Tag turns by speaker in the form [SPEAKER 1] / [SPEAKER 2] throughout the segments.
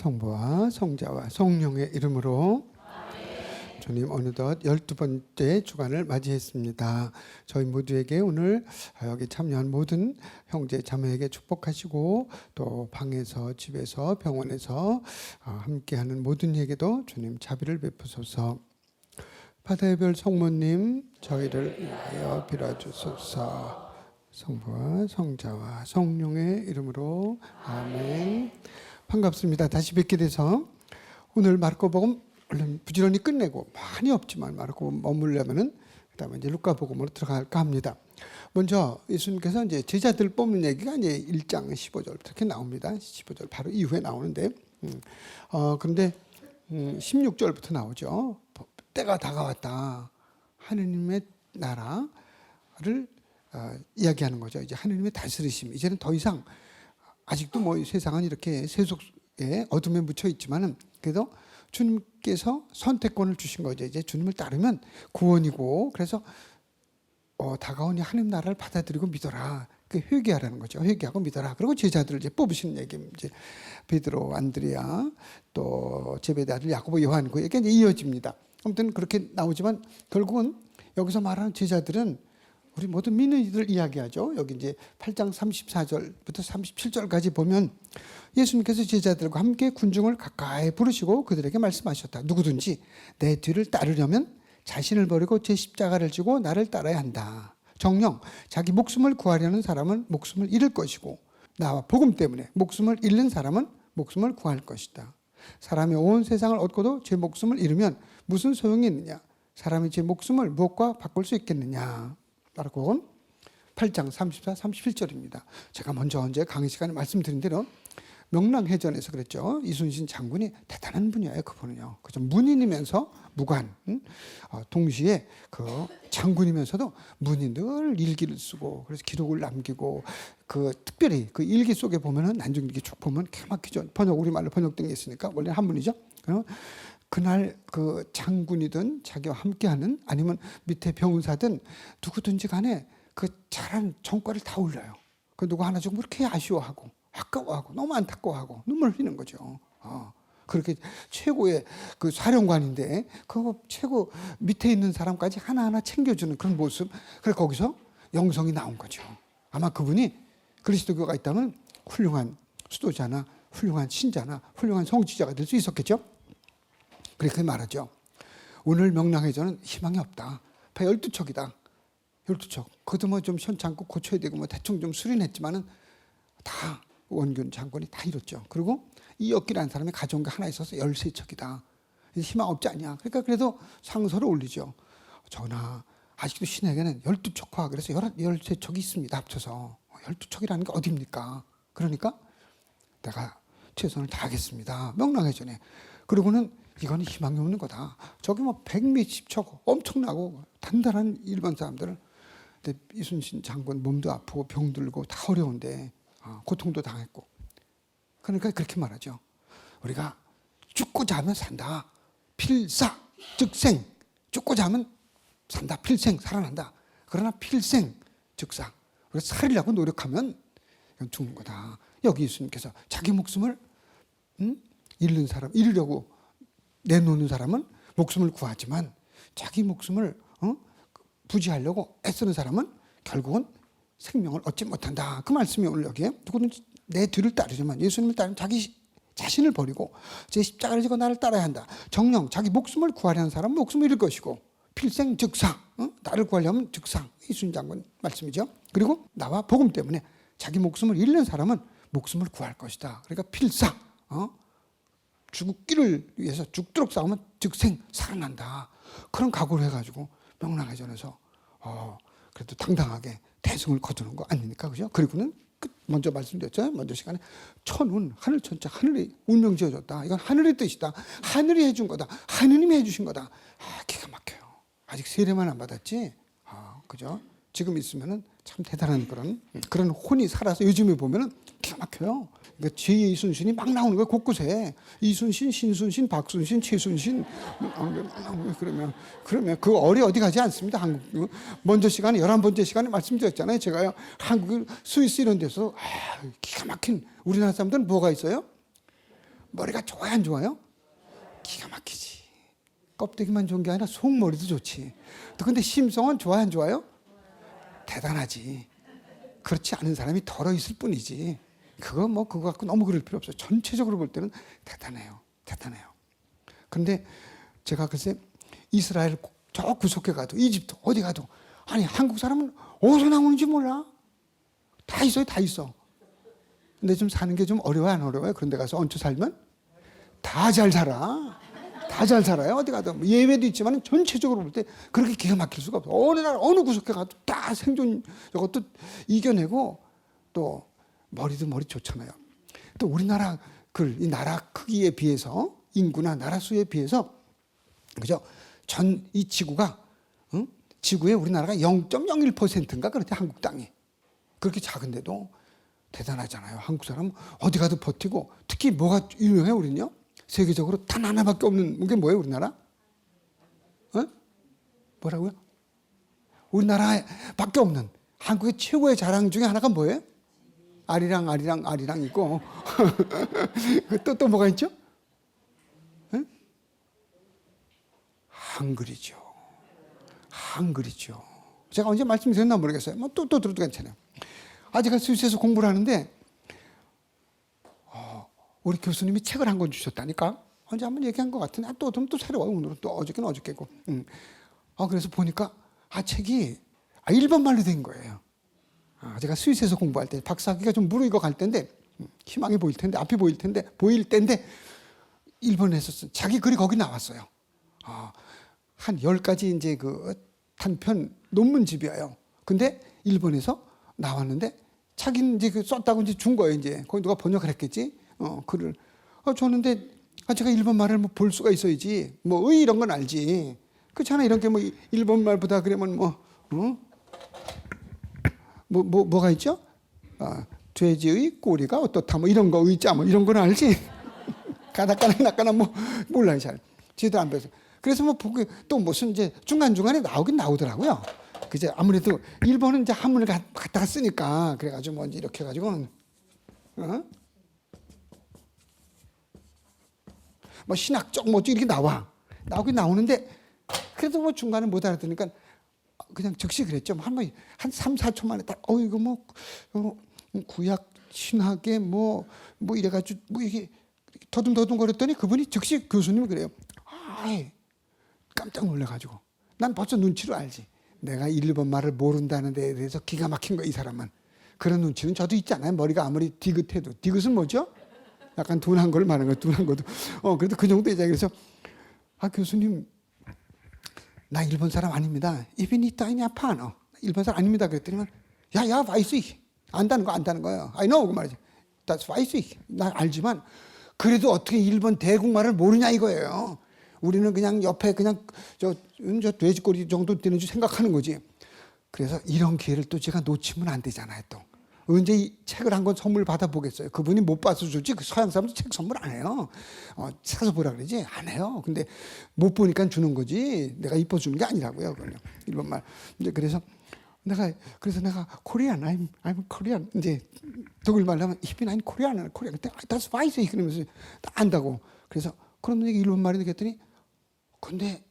[SPEAKER 1] 성부와 성자와 성령의 이름으로 주님 어느덧 12번째 주간을 맞이했습니다. 저희 모두에게 오늘 여기 참여한 모든 형제 자매에게 축복하시고 또 방에서 집에서 병원에서 함께하는 모든 이에게도 주님 자비를 베푸소서. 바다의 별 성모님 저희를 위하여 빌어주소서. 성부와 성자와 성령의 이름으로 아멘. 반갑습니다. 다시 뵙게 돼서 오늘 마르코복음 얼른 부지런히 끝내고 많이 없지만 마르코복음 머물려면은 그다음에 이제 루카복음으로 들어갈까 합니다. 먼저 예수님께서 이제 제자들 뽑는 얘기가 이제 1장 15절부터 이렇게 나옵니다. 15절 바로 이후에 나오는데 그런데 16절부터 나오죠. 때가 다가왔다. 하느님의 나라를 이야기하는 거죠. 이제 하느님의 다스리심. 이제는 더 이상 아직도 뭐 세상은 이렇게 세속의 어둠에 묻혀 있지만은 그래도 주님께서 선택권을 주신 거죠. 이제 주님을 따르면 구원이고 그래서 다가오니 하느님 나라를 받아들이고 믿어라. 그 회개하라는 거죠. 회개하고 믿어라. 그리고 제자들을 이제 뽑으시는 얘기 이제 베드로, 안드레아, 또 제베데 아들 야고보, 요한 그 얘기가 이제 이어집니다. 아무튼 그렇게 나오지만 결국은 여기서 말하는 제자들은 우리 모든 믿는 이들 이야기하죠. 여기 이제 8장 34절부터 37절까지 보면 예수님께서 제자들과 함께 군중을 가까이 부르시고 그들에게 말씀하셨다. 누구든지 내 뒤를 따르려면 자신을 버리고 제 십자가를 지고 나를 따라야 한다. 정녕 자기 목숨을 구하려는 사람은 목숨을 잃을 것이고 나와 복음 때문에 목숨을 잃는 사람은 목숨을 구할 것이다. 사람이 온 세상을 얻고도 제 목숨을 잃으면 무슨 소용이 있느냐. 사람이 제 목숨을 무엇과 바꿀 수 있겠느냐. 마르코복음 8장 34, 37절입니다. 제가 먼저 언제 강의 시간에 말씀드린 대로 명랑해전에서 그랬죠. 이순신 장군이 대단한 분이에요. 그분은요. 그죠. 문인이면서 무관, 동시에 그 장군이면서도 문이 늘 일기를 쓰고 그래서 기록을 남기고 그 특별히 그 일기 속에 보면은 난중일기 쭉 보면 기가 막히죠. 우리말로 번역된 게 있으니까 원래 한문이죠. 그날 그 장군이든 자기와 함께하는 아니면 밑에 병사든 누구든지 간에 그 잘한 성과를 다 올려요. 그 누구 하나 죽으면 그렇게 아쉬워하고 아까워하고 너무 안타까워하고 눈물 흘리는 거죠. 그렇게 최고의 그 사령관인데 그 최고 밑에 있는 사람까지 하나하나 챙겨주는 그런 모습. 그래서 거기서 영성이 나온 거죠. 아마 그분이 그리스도교가 있다면 훌륭한 수도자나 훌륭한 신자나 훌륭한 성지자가 될 수 있었겠죠. 그렇게 말하죠. 오늘 명랑해전은 희망이 없다. 12척이다. 12척. 그것도 뭐 좀 현찮고 고쳐야 되고 뭐 대충 좀 수린했지만은 다 원균 장군이 다 이뤘죠. 그리고 이역기라는 사람이 가져온 게 하나 있어서 13척이다. 희망 없지 않냐. 그러니까 그래도 상소를 올리죠. 전하, 아직도 신에게는 12척화 그래서 13척이 있습니다. 합쳐서. 12척이라는 게 어디입니까? 그러니까 내가 최선을 다하겠습니다. 명랑해전에. 그리고는 이건 희망이 없는 거다. 저기 뭐 100몇십 척 엄청나고 단단한 일반 사람들은 근데 이순신 장군 몸도 아프고 병들고 다 어려운데 고통도 당했고 그러니까 그렇게 말하죠. 우리가 죽고자 하면 산다. 필사 즉생. 죽고자 하면 산다. 필생 살아난다. 그러나 필생 즉사. 우리가 살리려고 노력하면 이건 죽는 거다. 여기 예수님께서 자기 목숨을 잃는 사람 잃으려고 내놓는 사람은 목숨을 구하지만 자기 목숨을 부지하려고 애쓰는 사람은 결국은 생명을 얻지 못한다. 그 말씀이 오늘 여기에 누구든지 내 뒤를 따르지만 예수님을 따르면 자기 자신을 버리고 제 십자가를 지고 나를 따라야 한다. 정녕 자기 목숨을 구하려는 사람은 목숨을 잃을 것이고 필생 즉상 나를 구하려면 즉상 이순신 장군 말씀이죠. 그리고 나와 복음 때문에 자기 목숨을 잃는 사람은 목숨을 구할 것이다. 그러니까 필사 죽기를 위해서 죽도록 싸우면 즉생 살아난다. 그런 각오를 해가지고 명랑해전에서 그래도 당당하게 대승을 거두는 거 아닙니까? 그죠? 그리고는 먼저 말씀드렸죠. 먼저 시간에 천운 하늘 천자 하늘이 운명 지어줬다. 이건 하늘의 뜻이다. 하늘이 해준 거다. 하느님이 해주신 거다. 기가 막혀요. 아직 세례만 안 받았지. 그죠? 지금 있으면은 참 대단한 그런 혼이 살아서 요즘에 보면은 기가 막혀요. 그러니까 제2의 이순신이 막 나오는 거예요. 곳곳에 이순신, 신순신, 박순신, 최순신 그러면 그 어리 어디 가지 않습니다. 한국 먼저 시간에 11번째 시간에 말씀드렸잖아요. 제가요 한국 스위스 이런 데서 기가 막힌 우리나라 사람들은 뭐가 있어요? 머리가 좋아요, 안 좋아요? 기가 막히지. 껍데기만 좋은 게 아니라 속머리도 좋지. 근데 심성은 좋아요, 안 좋아요? 대단하지. 그렇지 않은 사람이 덜어 있을 뿐이지. 그거 갖고 너무 그럴 필요 없어요. 전체적으로 볼 때는 대단해요. 대단해요. 근데 제가 글쎄 이스라엘 저 구석에 가도 이집트 어디 가도 아니 한국 사람은 어디서 나오는지 몰라. 다 있어요, 다 있어. 근데 좀 사는 게 좀 어려워요, 안 어려워요? 그런 데 가서 얹혀 살면 다 잘 살아. 다 잘 살아요. 어디 가도 예외도 있지만 전체적으로 볼 때 그렇게 기가 막힐 수가 없어. 어느 나라 어느 구석에 가도 다 생존 저것도 이겨내고 또 머리도 머리 좋잖아요. 또 우리나라 이 나라 크기에 비해서 인구나 나라 수에 비해서 그죠? 전 이 지구가 지구에 우리나라가 0.01%인가 그렇대 한국 땅이. 그렇게 작은데도 대단하잖아요. 한국 사람 어디 가도 버티고 특히 뭐가 유명해요 우리는요? 세계적으로 단 하나밖에 없는 게 뭐예요 우리나라? 뭐라고요? 우리나라밖에 없는 한국의 최고의 자랑 중에 하나가 뭐예요? 아리랑 있고 또 뭐가 있죠? 한글이죠. 한글이죠. 제가 언제 말씀드렸나 모르겠어요. 또 들어도 괜찮아요. 제가 스위스에서 공부를 하는데 우리 교수님이 책을 한 권 주셨다니까. 언제 한번 얘기한 것 같은데 또 새로워요. 오늘은 또 어저께는 어저께고. 그래서 보니까 책이 일본말로 된 거예요. 제가 스위스에서 공부할 때 박사학위가 좀 무르익어 갈 때인데 희망이 보일 텐데 앞이 보일 때인데 일본에서 쓴 자기 글이 거기 나왔어요. 한 10가지 이제 그 단편 논문집이에요. 근데 일본에서 나왔는데 자기는 이제 그 썼다고 이제 준 거예요. 이제 거기 누가 번역을 했겠지. 글을 줬는데 제가 일본 말을 볼 수가 있어야지. 이런 건 알지. 그렇잖아. 이런 게 일본 말보다 그러면 뭐가 있죠? 돼지의 꼬리가 어떻다 이런 거 의자 이런 건 알지. 가나까나 몰라요 잘. 제대로 안 배워서. 그래서 보기 또 무슨 이제 중간중간에 나오긴 나오더라고요. 그제 아무래도 일본은 이제 한문을 갖다가 쓰니까 그래가지고 이제 이렇게 해가지고 신학적 이렇게 나오긴 나오는데 그래도 중간에 못 알아듣으니까 그냥 즉시 그랬죠. 한 3, 4초 만에 딱 이거 구약 신학에 이래가지고 이게 더듬더듬 거렸더니 그분이 즉시 교수님이 그래요. 깜짝 놀라가지고 난 벌써 눈치로 알지. 내가 일본 말을 모른다는 데에 대해서 기가 막힌 거 이 사람은. 그런 눈치는 저도 있잖아요. 머리가 아무리 디귿해도. 디귿은 뭐죠? 약간 둔한 걸 말하는 거예요. 둔한 것도. 그래도 그 정도 이제 그래서 교수님 나 일본 사람 아닙니다. 이비니타이냐 파노. 일본 사람 아닙니다. 그랬더니 야야 와이스이 안다는 거예요. I know 그 말이지. That's 와이스이. 나 알지만 그래도 어떻게 일본 대국말을 모르냐 이거예요. 우리는 그냥 옆에 그냥 저 돼지꼬리 정도 되는 줄 생각하는 거지. 그래서 이런 기회를 또 제가 놓치면 안 되잖아요. 또 언제 이 책을 한 권 선물 받아보겠어요. 그분이 못 봐서 좋지. 서양 사람도 책 선물 안 해요. 사서 보라 그러지 안 해요. 근데 못 보니까 주는 거지. 내가 이뻐 주는 게 아니라고요. 그냥 일본 말. 이제 그래서 내가 코리안, I'm 코리안. 이제 독일 말로 하면 Ich bin ein Koreaner. 그때 Das weiß ich 그러면서 안다고. 그래서 그러면 이게 일본 말이 되겠더니 근데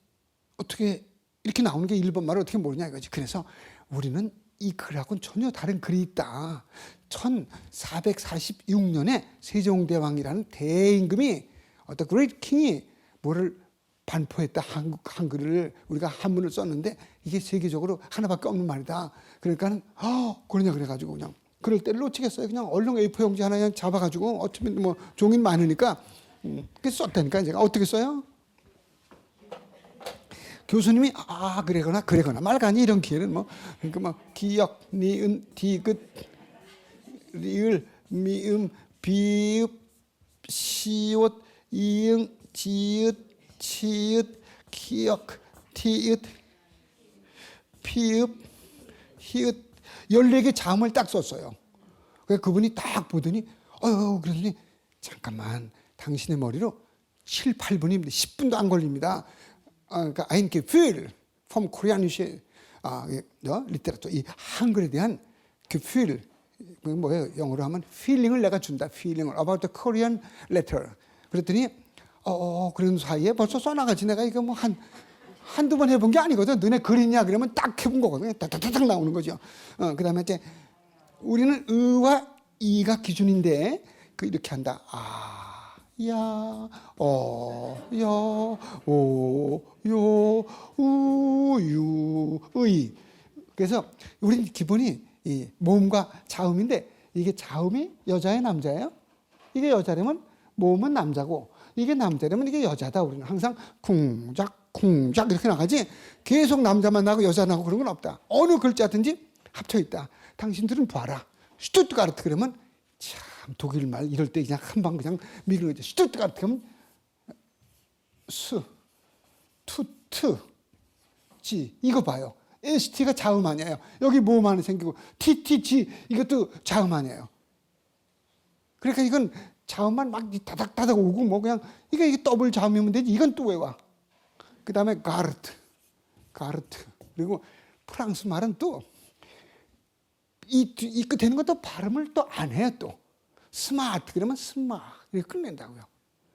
[SPEAKER 1] 어떻게 이렇게 나오는 게 일본 말을 어떻게 모르냐 이거지. 그래서 우리는 이 글하고는 전혀 다른 글이 있다. 1446년에 세종대왕이라는 대임금이 어떤 그레이트 킹이 뭐를 반포했다. 한글을 우리가 한문을 썼는데 이게 세계적으로 하나밖에 없는 말이다. 그러니까는 그러냐 그래가지고 그냥 그럴 때를 놓치겠어요. 그냥 얼른 A4 용지 하나 그냥 잡아가지고 어차피 종이 많으니까 그렇게 썼다니까. 제가 어떻게 써요? 교수님이 그래거나 말가니 이런 기회는 그러니까 기역, 니은, 디귿, 리을, 미음, 비읍, 시옷, 이응, 지읒, 치읒, 기역, 티읒, 피읍, 히읗 14개 자음을 딱 썼어요. 그래서 그분이 딱 보더니 그러더니 잠깐만 당신의 머리로 7, 8분입니다. 10분도 안 걸립니다. 그러니까 ein Gefühl vom koreanische 리테라투 이 한글에 대한 Gefühl 뭐예요? 영어로 하면 feeling을 내가 준다. feeling을 about the Korean letter 그랬더니 그런 사이에 벌써 써나가지. 내가 이거 뭐 한두 번 해본 게 아니거든. 너네 그리냐 그러면 딱 해본 거거든. 딱딱딱 나오는 거죠. 그 다음에 이제 우리는 의와 이가 기준인데 이렇게 한다. 야, 야, 오, 요, 우, 유, 의. 그래서 우리는 기본이 이 모음과 자음인데, 이게 자음이 여자예요, 남자예요? 이게 여자라면 모음은 남자고, 이게 남자라면 이게 여자다. 우리는 항상 쿵작 쿵작 이렇게 나가지, 계속 남자만 나고 여자 나고 그런 건 없다. 어느 글자든지 합쳐 있다. 당신들은 봐라. 슈투트가르트 그러면 참 독일 말 이럴 때 그냥 한 방 그냥 미는 거죠. 슈투트가르트 그러면 스, 투트, 지 이거 봐요. ST가 자음 아니에요. 여기 모음 하나 생기고 TTG 이것도 자음 아니에요. 그러니까 이건 자음만 막 다닥다닥 오고 뭐 그냥 이게 더블 자음이면 되지. 이건 또 왜 와? 그 다음에 가르트. 그리고 프랑스 말은 또 이 끝에는 것도 발음을 또 안 해요. 또 스마트 그러면 스마 이렇게 끝낸다고요.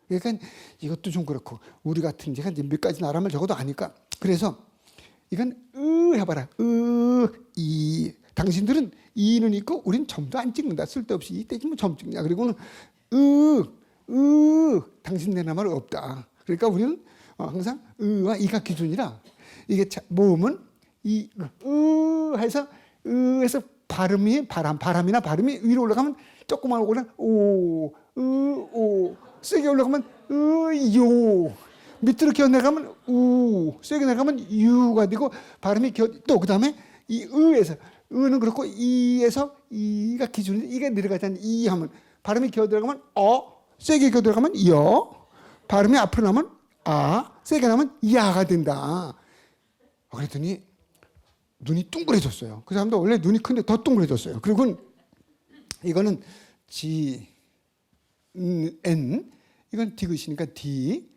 [SPEAKER 1] 그러니까 이것도 좀 그렇고, 우리 같은 제가 이제 몇 가지 나라말 적어도 아니까. 그래서 이건 해봐라. 이 당신들은 이는 있고 우린 점도 안 찍는다. 쓸데없이 이때 뭐 점 찍냐. 그리고는 당신네 말 없다. 그러니까 우리는 항상 의와 이가 기준이라, 이게 모음은 이 해서 에서 바람이나 발음이 위로 올라가면 조금만 올라가면 오 세게 올라가면 요, 밑으로 기어 내려가면 세게 내려가면 유가 되고, 발음이 또 그 다음에 이 의에서 의는 그렇고 이에서 이가 기준인데, 이게 내려가잖아요. 이 하면 발음이 기어 들어가면 세게 기어 들어가면 여, 발음이 앞으로 나면 세게 나면 야가 된다. 그랬더니 눈이 둥그레졌어요. 그 사람도 원래 눈이 큰데 더 둥그레졌어요. 그리고 이거는 G, N, 이건 디귿이니까 D.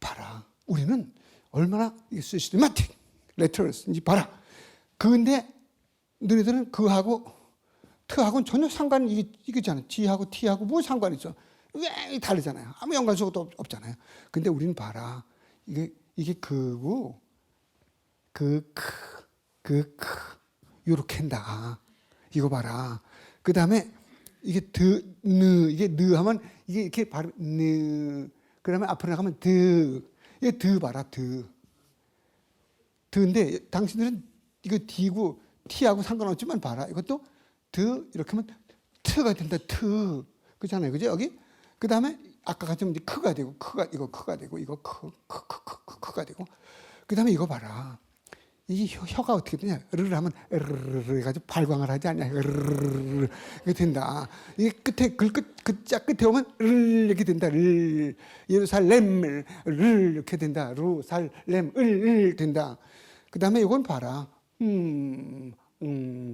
[SPEAKER 1] 봐라. 우리는 얼마나 시스테마틱 레터스인지 봐라. 근데 너희들은 그하고 트하고는 전혀 상관이 이거잖아요. G하고 T하고 뭐 상관이 있어? 왜 다르잖아요. 아무 연관성도 없잖아요. 근데 우리는 봐라. 이게 그고 요렇게 한다. 이거 봐라. 그 다음에 이게 이게 느 하면 이게 이렇게 발음 느. 그 다음에 앞으로 나가면 이게 봐라. 근데 당신들은 이거 D고 T하고 상관없지만 봐라. 이것도 이렇게 하면 트가 된다. 그렇잖아요. 그죠? 여기. 그 다음에 아까 같이 이제 크가 되고, 크가 되고, 이거 크가 되고. 그 다음에 이거 봐라. 이 혀가 어떻게 되냐? 르르 하면 르르르 해가지고 발광을 하지 않냐? 르르르 이렇게 된다. 이게 끝에 글자 끝에 오면 르 이렇게 된다. 르 예루살렘 르 이렇게 된다. 루살렘 을 된다. 그 다음에 이건 봐라.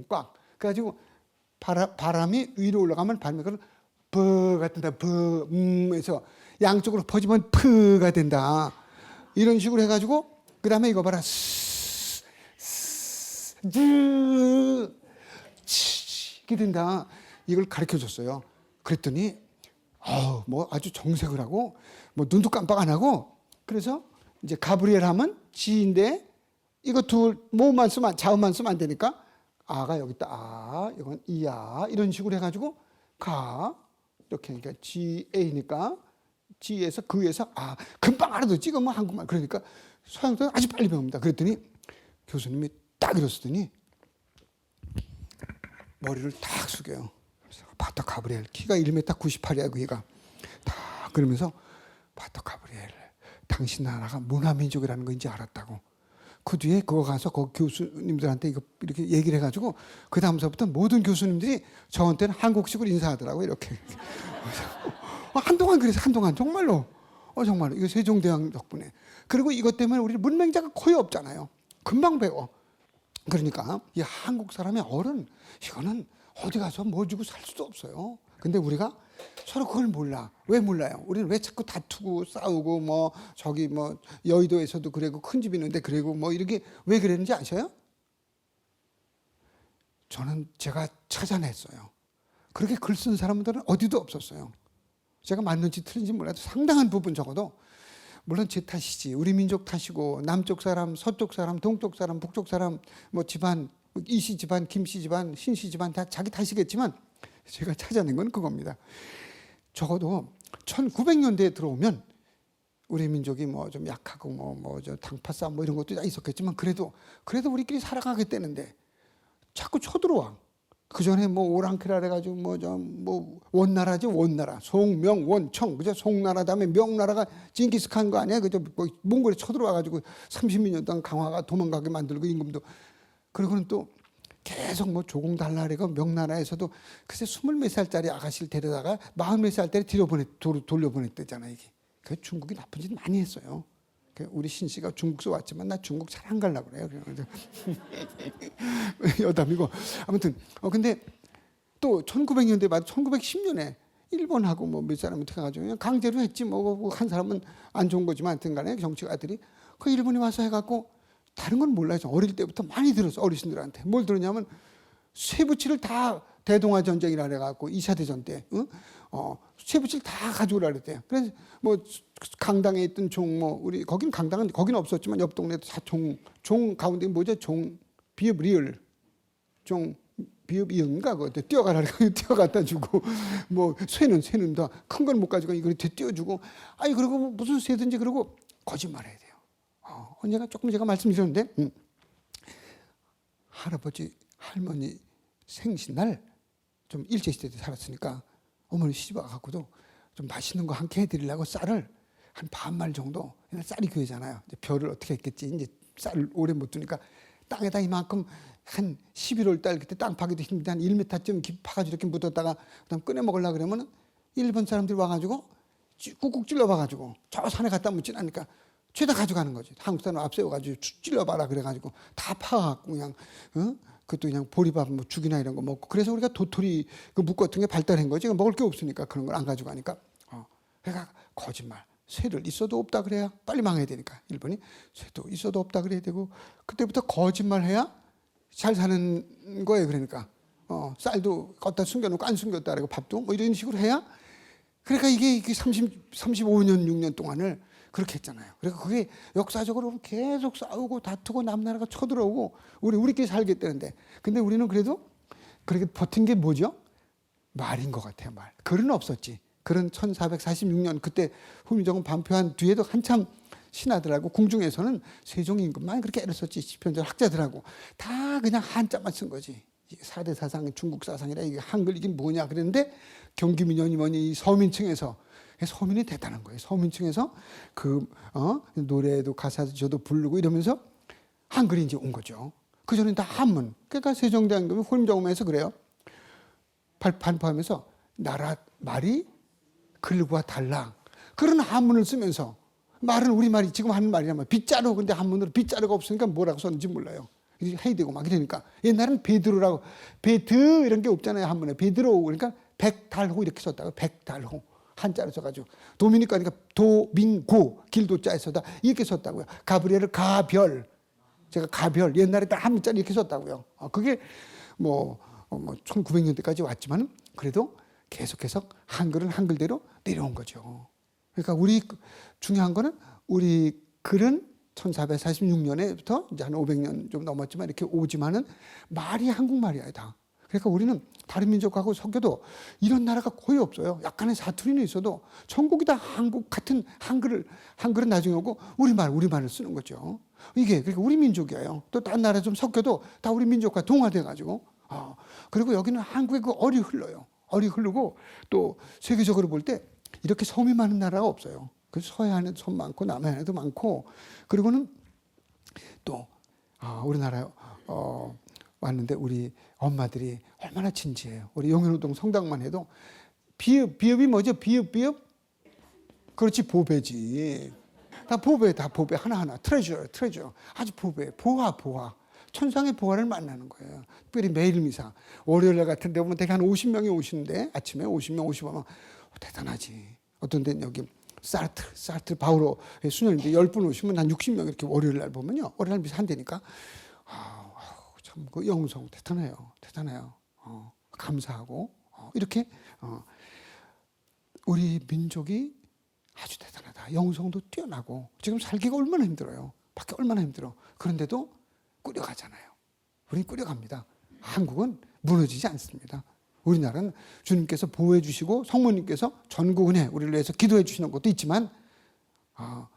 [SPEAKER 1] 꽉. 그래가지고 바람이 위로 올라가면 발음이 버가 된다. 에서 양쪽으로 퍼지면 프가 된다. 이런 식으로 해가지고 그 다음에 이거 봐라. 이렇게 된다. 이걸 가르쳐 줬어요. 그랬더니 뭐 아주 정색을 하고 뭐 눈도 깜빡 안 하고, 그래서 이제 가브리엘 하면 지인데 이거 모음만 쓰면, 자음만 쓰면 안 되니까 아가 여기 있다. 이건 이야. 이런 식으로 해가지고 이렇게 하니까 GA니까 G에서 그에서 금방 알아듣지. 뭐 한국말. 그러니까 서양도 아주 빨리 배웁니다. 그랬더니 교수님이 딱 이랬더니 머리를 딱 숙여요. 바터 가브리엘, 키가 1m 98이야 그이가. 딱 그러면서 바터 가브리엘, 당신 나라가 문화민족이라는 거 이제 알았다고. 그 뒤에 그거 가서 그 교수님들한테 이렇게 얘기를 해가지고 그 다음서부터 모든 교수님들이 저한테는 한국식으로 인사하더라고. 이렇게. 한동안 그래서 정말로 정말로 이거 세종대왕 덕분에. 그리고 이것 때문에 우리 문맹자가 거의 없잖아요. 금방 배워. 그러니까 이 한국 사람의 이거는 어디 가서 뭐 주고 살 수도 없어요. 근데 우리가 서로 그걸 몰라. 왜 몰라요? 우리는 왜 자꾸 다투고 싸우고 뭐 저기 뭐 여의도에서도 그러고 큰 집 있는데 그러고 뭐 이렇게 왜 그랬는지 아셔요? 제가 찾아냈어요. 그렇게 글 쓴 사람들은 어디도 없었어요. 제가 맞는지 틀린지 몰라도 상당한 부분 적어도 물론 제 탓이지 우리 민족 탓이고 남쪽 사람, 서쪽 사람, 동쪽 사람, 북쪽 사람 뭐 집안 이씨 집안, 김씨 집안, 신씨 집안 다 자기 탓이겠지만 제가 찾아낸 건 그겁니다. 적어도 1900년대에 들어오면 우리 민족이 뭐 좀 약하고 뭐 저 당파 싸움 뭐 이런 것도 다 있었겠지만 그래도 우리끼리 살아가겠다는데 자꾸 쳐들어와. 그 전에 뭐 오랑캐라 해가지고 뭐 원나라지 원나라 송명 원청 그죠 송나라 다음에 명나라가 징기스칸 거 아니야 그죠 뭐 몽골에 쳐들어와가지고 30년 동안 강화가 도망가게 만들고 임금도 그리고는 또 계속 뭐 조공달나라가 명나라에서도 글쎄 20몇 살짜리 아가씨를 데려다가 40몇 살짜리 돌려보냈대잖아 이게. 그 중국이 나쁜 짓 많이 했어요. 우리 신씨가 중국서 왔지만 나 중국 잘 안 가려고 그래요. 여담이고 아무튼 근데 또 1900년대 말 1910년에 일본하고 뭐 몇 사람이 해가지고 그냥 강제로 했지 뭐 한 사람은 안 좋은 거지만 하여튼간에 정치가들이 그 일본이 와서 해갖고 다른 건 몰라요. 어릴 때부터 많이 들었어 어르신들한테. 뭘 들었냐면 쇠붙이를 다 대동아 전쟁이라 해갖고 2차 대전 때 쇠붙이를 다 가져오라 그랬대요. 그래서 뭐 강당에 있던 종 뭐 우리 거긴 강당은 거기는 없었지만 옆 동네도 다 종 가운데 뭐죠 종 비읍 리을 종 비읍 이은가 그때 뛰어가라 그래 뛰어갖다 주고 뭐 쇠는 다 큰 건 못 가지고 이걸 띄워주고 아니 그리고 뭐 무슨 쇠든지 그러고 거짓말해야 돼요. 언제가 조금 제가 말씀드렸는데 할아버지 할머니 생신날 좀 일제시대 때 살았으니까 어머니 시집 와갖고도 좀 맛있는 거 한 끼 해드리려고 쌀을 한 반말 정도 쌀이 교회잖아요. 이제 별을 어떻게 했겠지 이제 쌀을 오래 못 두니까 땅에다 이만큼 한 11월 달 그때 땅 파기도 힘든데 한 1m쯤 깊이 파가지고 이렇게 묻었다가 그다음 꺼내 먹으려고 그러면 일본 사람들이 와가지고 꾹꾹 찔러봐가지고 저 산에 갖다 묻지라니까 죄다 가져가는 거지. 한국 사람 앞세워가지고 찔러봐라 그래가지고 다 파갖고 그냥 그것도 그냥 보리밥 뭐 죽이나 이런 거 먹고 그래서 우리가 도토리 그 묵 같은 게 발달한 거지. 먹을 게 없으니까 그런 걸 안 가져가니까. 그러니까 거짓말. 쇠를 있어도 없다 그래야 빨리 망해야 되니까 일본이 쇠도 있어도 없다 그래야 되고 그때부터 거짓말해야 잘 사는 거예요. 그러니까 쌀도 걷다 숨겨놓고 안 숨겼다 그러고 밥도 뭐 이런 식으로 해야 그러니까 이게 35년 6년 동안을 그렇게 했잖아요. 그러니까 그게 역사적으로 계속 싸우고 다투고 남나라가 쳐들어오고 우리끼리 살겠다는데 근데 우리는 그래도 그렇게 버틴 게 뭐죠? 말인 것 같아요. 말. 글은 없었지. 글은 1446년 그때 후민정음 반표한 뒤에도 한참 신하들하고 궁중에서는 세종 임금만 그렇게 애를 썼지 시편들 학자들하고 다 그냥 한자만 쓴 거지. 4대 사상 중국 사상이라 이게 한글 이게 뭐냐 그랬는데 경기민원이 뭐니 서민층에서 서민이 대단한 거예요. 서민층에서 노래도 가사도 저도 부르고 이러면서 한글이 이제 온 거죠. 그 전에 다 한문. 그러니까 세종대왕님이 후임정음에서 그래요. 반포하면서 나라 말이 글과 달라. 그런 한문을 쓰면서 말은 우리말이 지금 하는 말이란 말이야. 빗자루 근데 한문으로 빗자루가 없으니까 뭐라고 썼는지 몰라요. 해야 되고 막 이러니까 옛날에는 베드로라고 베드 이런 게 없잖아요. 한문에 베드로 그러니까 백달호 이렇게 썼다고 백달호. 한자로 써가지고 도미니카 그러니까 도민고 길도자에서다 이렇게 썼다고요. 가브리엘을 가별 제가 가별 옛날에 딱 한문자리 이렇게 썼다고요. 그게 뭐 1900년대까지 왔지만 그래도 계속해서 한글은 한글대로 내려온 거죠. 그러니까 우리 중요한 거는 우리 글은 1446년에부터 이제 한 500년 좀 넘었지만 이렇게 오지만은 말이 한국말이야 다. 그러니까 우리는 다른 민족하고 섞여도 이런 나라가 거의 없어요. 약간의 사투리는 있어도 전국이 다 한국 같은 한글은 나중에 오고 우리말을 쓰는 거죠. 이게 그러니까 우리 민족이에요. 또 다른 나라 좀 섞여도 다 우리 민족과 동화돼 가지고 그리고 여기는 한국의 그 얼이 흘러요. 얼이 흐르고 또 세계적으로 볼 때 이렇게 섬이 많은 나라가 없어요. 그 서해안에도 섬 많고 남해안에도 많고 그리고는 또 우리나라에 왔는데 우리 엄마들이 얼마나 진지해요. 우리 용현우동 성당만 해도 비읍이 뭐죠? 비읍 그렇지 보배지. 다 보배 하나하나 트레저 아주 보배 보화 천상의 보화를 만나는 거예요. 특별히 매일 미사 월요일 같은 데 보면 대개 한 50명이 오시는데 아침에 50명 50명 대단하지. 어떤 데는 여기 사르트 바우로 수녀님들 10분 오시면 한 60명 이렇게 월요일 날 보면요. 월요일 날 미사 한대니까 참 그 영성 대단해요. 감사하고 이렇게 우리 민족이 아주 대단하다. 영성도 뛰어나고 지금 살기가 얼마나 힘들어요. 밖에 얼마나 힘들어. 그런데도 꾸려가잖아요. 우린 꾸려갑니다. 한국은 무너지지 않습니다. 우리나라는 주님께서 보호해 주시고 성모님께서 전구 은혜 우리를 위해서 기도해 주시는 것도 있지만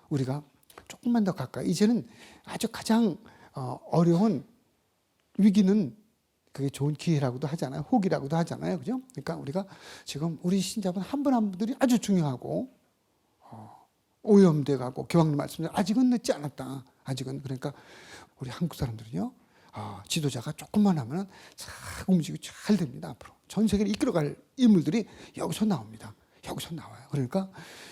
[SPEAKER 1] 우리가 조금만 더 가까이 이제는 아주 가장 어려운 위기는 그게 좋은 기회라고도 하잖아요. 혹이라고도 하잖아요. 그죠? 그러니까 우리가 지금 우리 신자분 한 분 한 분들이 아주 중요하고 오염돼 가고 교황님 말씀대로 아직은 늦지 않았다. 아직은. 그러니까 우리 한국 사람들은요. 지도자가 조금만 하면 싹 움직이고 잘 됩니다. 앞으로. 전 세계를 이끌어갈 인물들이 여기서 나옵니다. 여기서 나와요. 그러니까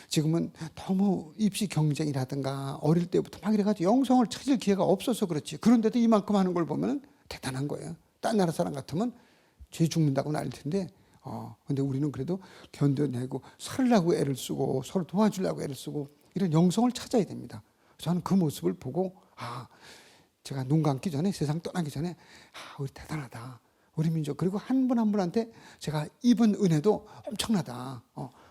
[SPEAKER 1] 지금은 너무 입시 경쟁이라든가 어릴 때부터 막 이래가지고 영성을 찾을 기회가 없어서 그렇지. 그런데도 이만큼 하는 걸 보면 대단한 거예요. 딴 나라 사람 같으면 죄 죽는다고 난릴 텐데 근데 우리는 그래도 견뎌내고 살려고 애를 쓰고 서로 도와주려고 애를 쓰고 이런 영성을 찾아야 됩니다. 저는 그 모습을 보고 제가 눈 감기 전에 세상 떠나기 전에 우리 대단하다. 우리 민족 그리고 한 분 한 분한테 제가 입은 은혜도 엄청나다.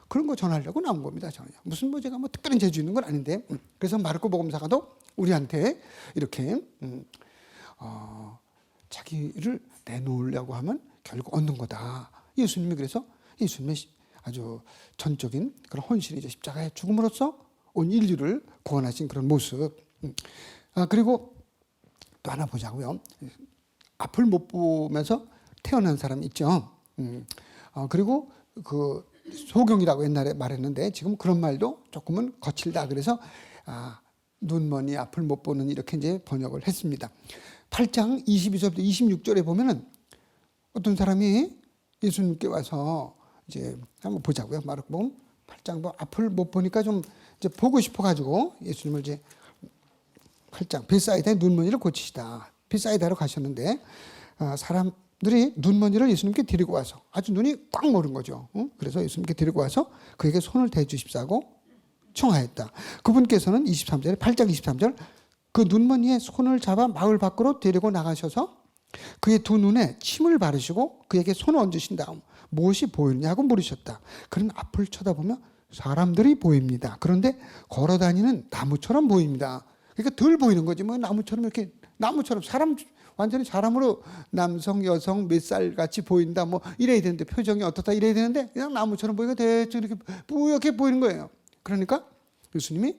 [SPEAKER 1] 그런 거 전하려고 나온 겁니다. 저는 무슨 제가 특별한 재주 있는 건 아닌데 그래서 마르코 복음사가도 우리한테 이렇게 자기를 내놓으려고 하면 결국 얻는 거다. 예수님이 그래서 예수님의 아주 전적인 그런 헌신이죠. 십자가의 죽음으로써 온 인류를 구원하신 그런 모습. 그리고 또 하나 보자고요. 앞을 못 보면서 태어난 사람 있죠. 그리고 그 소경이라고 옛날에 말했는데 지금 그런 말도 조금은 거칠다. 그래서 눈머니 앞을 못 보는 이렇게 이제 번역을 했습니다. 8장 22절부터 26절에 보면은 어떤 사람이 예수님께 와서 이제 한번 보자고요. 마르코복음 8장 앞을 못 보니까 좀 이제 보고 싶어 가지고 예수님을 이제 8장 벳사이다의 눈머니를 고치시다. 벳사이다로 가셨는데 사람들이 눈머니를 예수님께 데리고 와서 아주 눈이 꽉 모른 거죠. 그래서 예수님께 데리고 와서 그에게 손을 대주십사고 청하였다. 그분께서는 23절에 8장 23절 그 눈머니에 손을 잡아 마을 밖으로 데리고 나가셔서 그의 두 눈에 침을 바르시고 그에게 손을 얹으신 다음 무엇이 보이느냐고 물으셨다. 그는 앞을 쳐다보며 사람들이 보입니다. 그런데 걸어다니는 나무처럼 보입니다. 그러니까 덜 보이는 거지. 나무처럼 이렇게 나무처럼 사람 완전히 사람으로 남성 여성 몇 살 같이 보인다 이래야 되는데 표정이 어떻다 이래야 되는데 그냥 나무처럼 보이고 대충 이렇게 뿌옇게 보이는 거예요. 그러니까 예수님이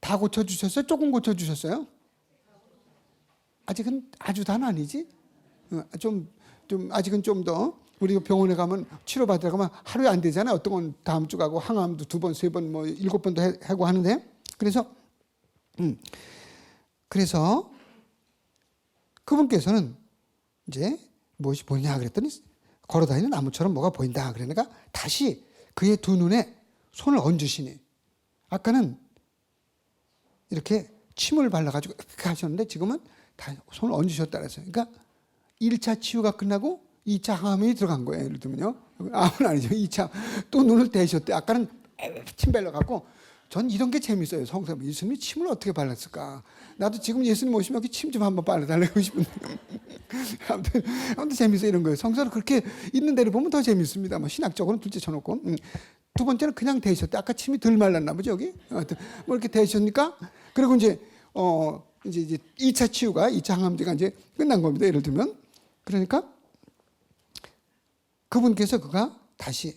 [SPEAKER 1] 다 고쳐주셨어요? 조금 고쳐주셨어요? 아직은 아주 다는 아니지? 좀 아직은 좀 더 우리가 병원에 가면 치료받으러 가면 하루에 안 되잖아요. 어떤 건 다음 주 가고 항암도 2번, 3번, 7번도 하고 하는데 그래서 그분께서는 이제 무엇이 보이냐 그랬더니 걸어다니는 나무처럼 뭐가 보인다. 그러니까 다시 그의 두 눈에 손을 얹으시니 아까는 이렇게 침을 발라가지고 이렇게 하셨는데 지금은 다 손을 얹으셨다 그랬어요. 그러니까 1차 치유가 끝나고 2차 항암이 들어간 거예요. 예를 들면요. 아니죠. 2차 또 눈을 대셨대. 아까는 침 발라갖고 전 이런 게 재밌어요. 성삼 예수님이 침을 어떻게 발랐을까? 나도 지금 예수님 오시면 침 좀 한번 발라달라고 싶은데 아무튼 재밌어요. 이런 거예요. 성서를 그렇게 있는 대로 보면 더 재밌습니다. 신학적으로는 둘째 쳐놓고 두 번째는 그냥 대셨대. 아까 침이 덜 말랐나 보죠 여기. 이렇게 대셨니까 그리고 이제 2차 치유가 2차 항암제가 이제 끝난 겁니다. 예를 들면 그러니까 그분께서 그가 다시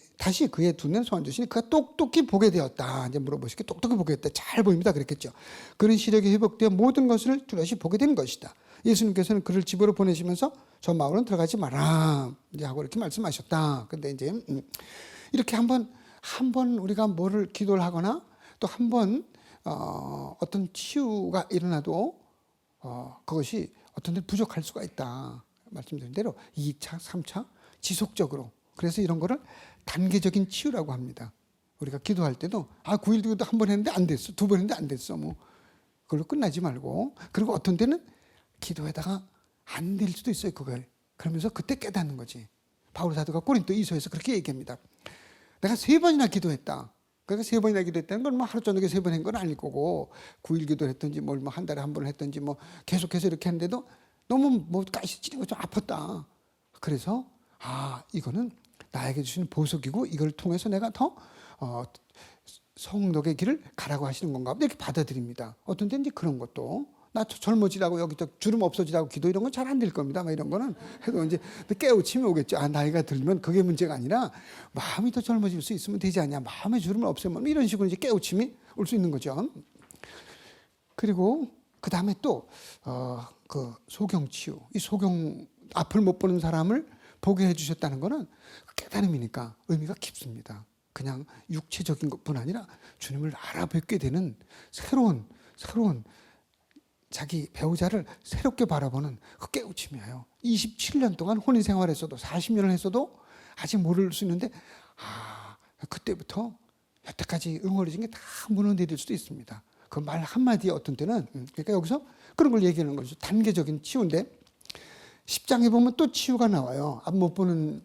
[SPEAKER 1] 그의 두 눈에 손 얹으시니 그가 똑똑히 보게 되었다. 이제 물어보시기 똑똑히 보게 됐다. 잘 보입니다. 그랬겠죠. 그런 시력이 회복되어 모든 것을 뚜렷이 보게 된 것이다. 예수님께서는 그를 집으로 보내시면서 저 마을은 들어가지 마라. 이제 하고 이렇게 말씀하셨다. 근데 이제 이렇게 한번 우리가 뭐를 기도를 하거나 또 한번 어떤 치유가 일어나도 그것이 어떤 데 부족할 수가 있다. 말씀드린 대로 2차, 3차 지속적으로. 그래서 이런 거를 단계적인 치유라고 합니다. 우리가 기도할 때도 9일 기도 한 번 했는데 안 됐어. 2번 했는데 안 됐어. 그걸로 끝나지 말고. 그리고 어떤 때는 기도하다가 안 될 수도 있어요. 그걸. 그러면서 그때 깨닫는 거지. 바울 사도가 고린도 2서에서 그렇게 얘기합니다. 내가 3번이나 기도했다. 그러니까 3번이나 기도했다는 건 하루 저녁에 3번 한 건 아닐 거고 9일 기도를 했든지 한 달에 한 번을 했든지 계속해서 이렇게 했는데도 너무 가시 찌는 거 좀 아팠다. 그래서 이거는 나에게 주신 보석이고 이걸 통해서 내가 더 성덕의 길을 가라고 하시는 건가 이렇게 받아들입니다. 어떤 때는 이제 그런 것도 나 젊어지라고 여기 저 주름 없어지라고 기도 이런 건 잘 안 될 겁니다. 막 이런 거는 해도 이제 깨우침이 오겠죠. 아, 나이가 들면 그게 문제가 아니라 마음이 더 젊어질 수 있으면 되지 않냐. 마음의 주름을 없애면 이런 식으로 이제 깨우침이 올 수 있는 거죠. 그리고 그 다음에 또 그 소경치유, 이 소경 앞을 못 보는 사람을 보게 해주셨다는 거는 깨달음이니까 의미가 깊습니다. 그냥 육체적인 것뿐 아니라 주님을 알아뵙게 되는 새로운 자기 배우자를 새롭게 바라보는 그 깨우침이에요. 27년 동안 혼인 생활했어도 40년을 했어도 아직 모를 수 있는데 그때부터 여태까지 응어리진 게 다 무너내릴 수도 있습니다. 그 말 한마디에 어떤 때는 그러니까 여기서 그런 걸 얘기하는 거죠. 단계적인 치유인데 10장에 보면 또 치유가 나와요. 앞 못 보는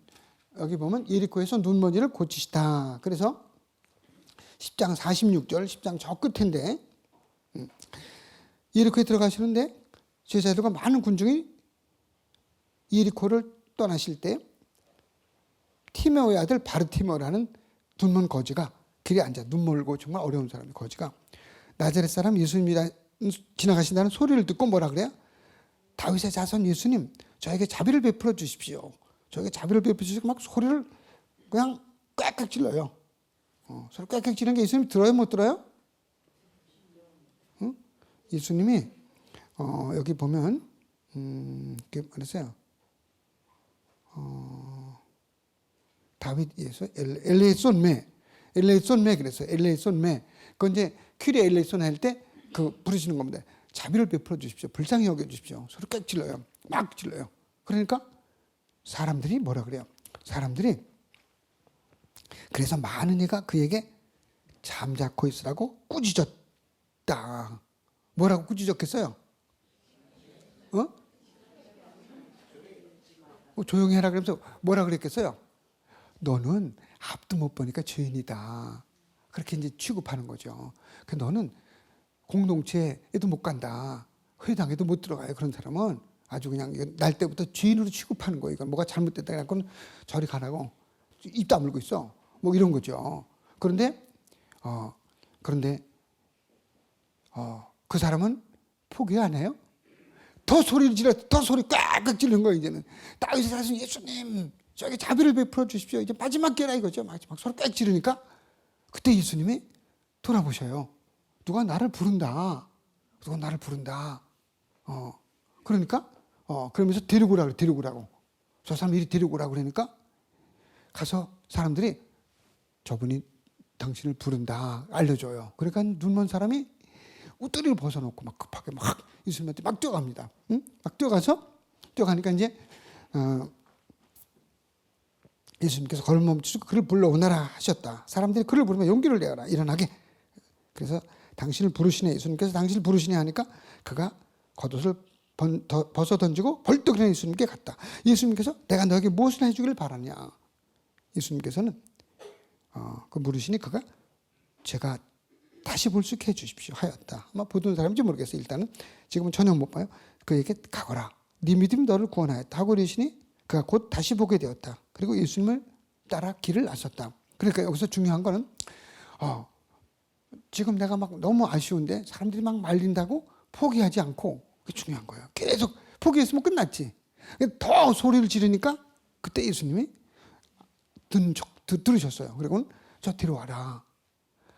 [SPEAKER 1] 여기 보면 예리코에서 눈먼지를 고치시다. 그래서 10장 46절 10장 저 끝인데 예리코에 들어가시는데 제자들과 많은 군중이 예리코를 떠나실 때 티메오의 아들 바르티메오라는 눈먼 거지가 길에 앉아 눈멀고 정말 어려운 사람이 거지가 나자렛 사람 예수님이 지나가신다는 소리를 듣고 뭐라 그래요? 다윗의 자손 예수님 저에게 자비를 베풀어 주십시오. 저에게 자비를 베풀어 주시고 막 소리를 그냥 꽥꽥 질러요. 소리 꽥꽥 지르는 게 예수님 들어요 못 들어요? 예수님이 여기 보면 이렇게 말했어요. 다윗 예수 엘레손메 그랬어요. 엘레손메 그건 이제 퀴리 엘레손 할 때 그 부르시는 겁니다. 자비를 베풀어 주십시오. 불쌍히 여겨 주십시오. 소리 꽥 질러요. 막 질러요. 그러니까 사람들이 뭐라 그래요? 사람들이 그래서 많은 이가 그에게 잠자코 있으라고 꾸짖었다. 뭐라고 꾸짖었겠어요? 조용히 해라 그러면서 뭐라 그랬겠어요? 너는 앞도 못 보니까 죄인이다. 그렇게 이제 취급하는 거죠. 그 너는 공동체에도 못 간다. 회당에도 못 들어가요. 그런 사람은 아주 그냥 날 때부터 죄인으로 취급하는 거예요. 이건 뭐가 잘못됐다. 그래갖고 저리 가라고 입 다물고 있어. 뭐 이런 거죠. 그런데 그 사람은 포기 안 해요. 더 소리를 질러, 더 소리 꽉꽉 지르는 거예요. 이제는 다윗의 자손 예수님, 저에게 자비를 베풀어 주십시오. 이제 마지막 깨라 이거죠. 마지막 소리 꽉 지르니까 그때 예수님이 돌아보셔요. 누가 나를 부른다. 누가 나를 부른다. 그러니까 그러면서 데리고 오라고 그래. 데리고 오라고. 저 사람 이리 데리고 오라고 그러니까 가서 사람들이 저분이 당신을 부른다 알려줘요. 그러니까 눈먼 사람이 웃두리를 벗어놓고 막 급하게 막 예수님한테 막 뛰어갑니다. 응? 막 뛰어가니까 이제 예수님께서 걸음 멈추시고 그를 불러오너라 하셨다. 사람들이 그를 부르면 용기를 내어라. 일어나게. 그래서 당신을 부르시네. 예수님께서 당신을 부르시네 하니까 그가 겉옷을 벗어 던지고 벌떡 일어나 예수님께 갔다. 예수님께서 내가 너에게 무엇을 해주기를 바라냐. 예수님께서는 그 물으시니 그가 제가 다시 볼 수 있게 해주십시오 하였다. 아마 보던 사람인지 모르겠어요. 일단은 지금은 전혀 못 봐요. 그에게 가거라. 네 믿음이 너를 구원하였다 하고 이르시니 그가 곧 다시 보게 되었다. 그리고 예수님을 따라 길을 나섰다. 그러니까 여기서 중요한 거는 지금 내가 막 너무 아쉬운데 사람들이 막 말린다고 포기하지 않고 그게 중요한 거예요. 계속 포기했으면 끝났지. 더 소리를 지르니까 그때 예수님이 들으셨어요. 그리고는 저 데려와라.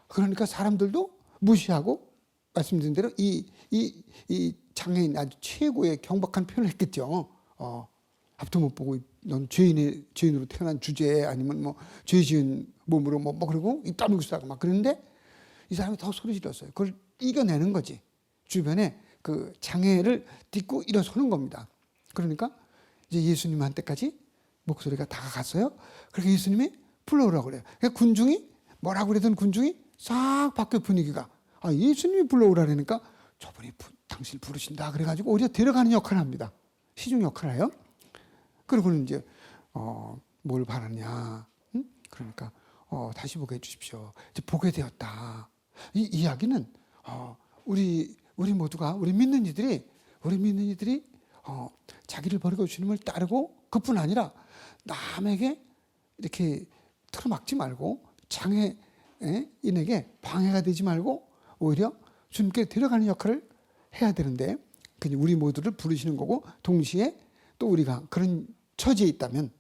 [SPEAKER 1] 그러니까 사람들도 무시하고 말씀드린 대로 이 장애인 아주 최고의 경박한 표현을 했겠죠. 앞도 못 보고 넌 죄인으로 태어난 주제에 아니면 뭐 죄 지은 몸으로 뭐 그러고 입 다물고 있다고 막 그러는데 이 사람이 더 소리 질렀어요. 그걸 이겨내는 거지. 주변에 그 장애를 딛고 일어서는 겁니다. 그러니까 이제 예수님한테까지 목소리가 다가갔어요. 그래서 예수님이 불러오라고 그래요. 그러니까 군중이 뭐라고 그러던 군중이 싹 바뀌어 분위기가. 예수님이 불러오라 그러니까 저분이 당신을 부르신다. 그래가지고 오히려 데려가는 역할을 합니다. 시중 역할을 해요. 그리고는 이제 뭘 바라냐. 그러니까 다시 보게 해주십시오. 이제 보게 되었다. 이 이야기는 우리 모두가 우리 믿는 이들이 자기를 버리고 주님을 따르고 그뿐 아니라 남에게 이렇게 틀어막지 말고 장애인에게 방해가 되지 말고 오히려 주님께 데려가는 역할을 해야 되는데 그냥 우리 모두를 부르시는 거고 동시에 또 우리가 그런 처지에 있다면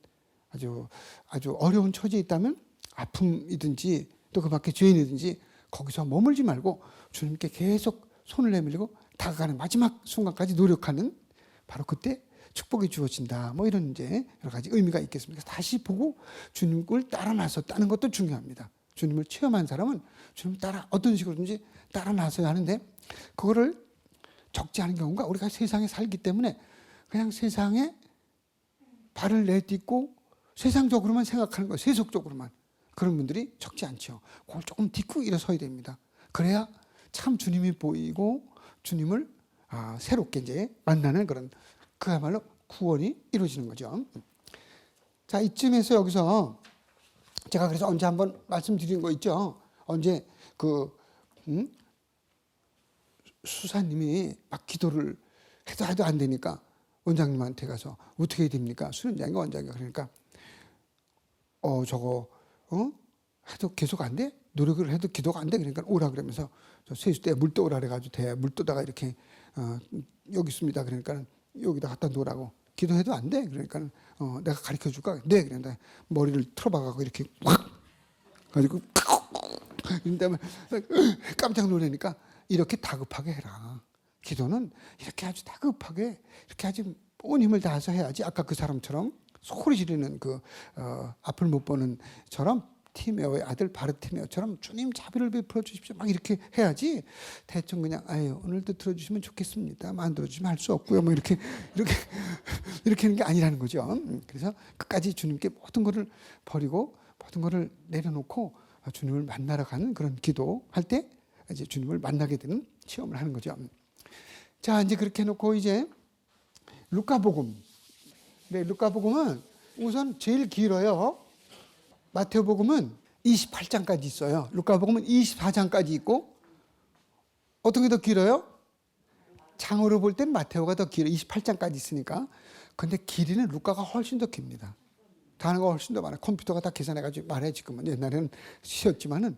[SPEAKER 1] 아주 어려운 처지에 있다면 아픔이든지 또 그 밖에 죄인이든지 거기서 머물지 말고 주님께 계속 손을 내밀고 다가가는 마지막 순간까지 노력하는 바로 그때 축복이 주어진다. 뭐 이런 이제 여러 가지 의미가 있겠습니다. 다시 보고 주님을 따라 나섰다는 것도 중요합니다. 주님을 체험한 사람은 주님을 따라 어떤 식으로든지 따라 나서야 하는데 그거를 적지 않은 경우가 우리가 세상에 살기 때문에 그냥 세상에 발을 내딛고 세상적으로만 생각하는 거예요. 세속적으로만. 그런 분들이 적지 않죠. 그걸 조금 딛고 일어서야 됩니다. 그래야 참 주님이 보이고 주님을 새롭게 이제 만나는 그런 그야말로 구원이 이루어지는 거죠. 자, 이쯤에서 여기서 제가 그래서 언제 한번 말씀드린 거 있죠. 언제 수사님이 막 기도를 해도 안 되니까 원장님한테 가서 어떻게 해야 됩니까? 수련장인가 원장인가 그러니까 해도 계속 안 돼? 노력을 해도 기도가 안 돼? 그러니까 오라 그러면서 저 세수 때 물 떠오라 그래가지고 물 떠다가 이렇게 여기 있습니다. 그러니까 여기다 갖다 놓으라고. 기도해도 안 돼? 그러니까 내가 가르쳐 줄까? 네. 그런데 머리를 틀어박아서 이렇게 확 가지고 이런 다음에 깜짝 놀라니까 이렇게 다급하게 해라. 기도는 이렇게 아주 다급하게 이렇게 아주 온 힘을 다해서 해야지. 아까 그 사람처럼 소리 지르는 앞을 못 보는처럼 티메오의 아들 바르티메오처럼 주님 자비를 베풀어 주십시오. 막 이렇게 해야지. 대충 그냥 오늘도 들어주시면 좋겠습니다. 안 들어주시면 할 수 없고요. 뭐 이렇게 하는 게 아니라는 거죠. 그래서 끝까지 주님께 모든 것을 버리고 모든 것을 내려놓고 주님을 만나러 가는 그런 기도할 때 이제 주님을 만나게 되는 체험을 하는 거죠. 자, 이제 그렇게 해놓고 이제 루카복음. 네, 루카복음은 우선 제일 길어요. 마태복음은 28장까지 있어요. 루카복음은 24장까지 있고 어떤 게 더 길어요? 장으로 볼 때는 마태오가 더 길어요. 28장까지 있으니까. 근데 길이는 루카가 훨씬 더 깁니다. 단어가 훨씬 더 많아요. 컴퓨터가 다 계산해가지고 말해 지금은. 옛날에는 쉬었지만은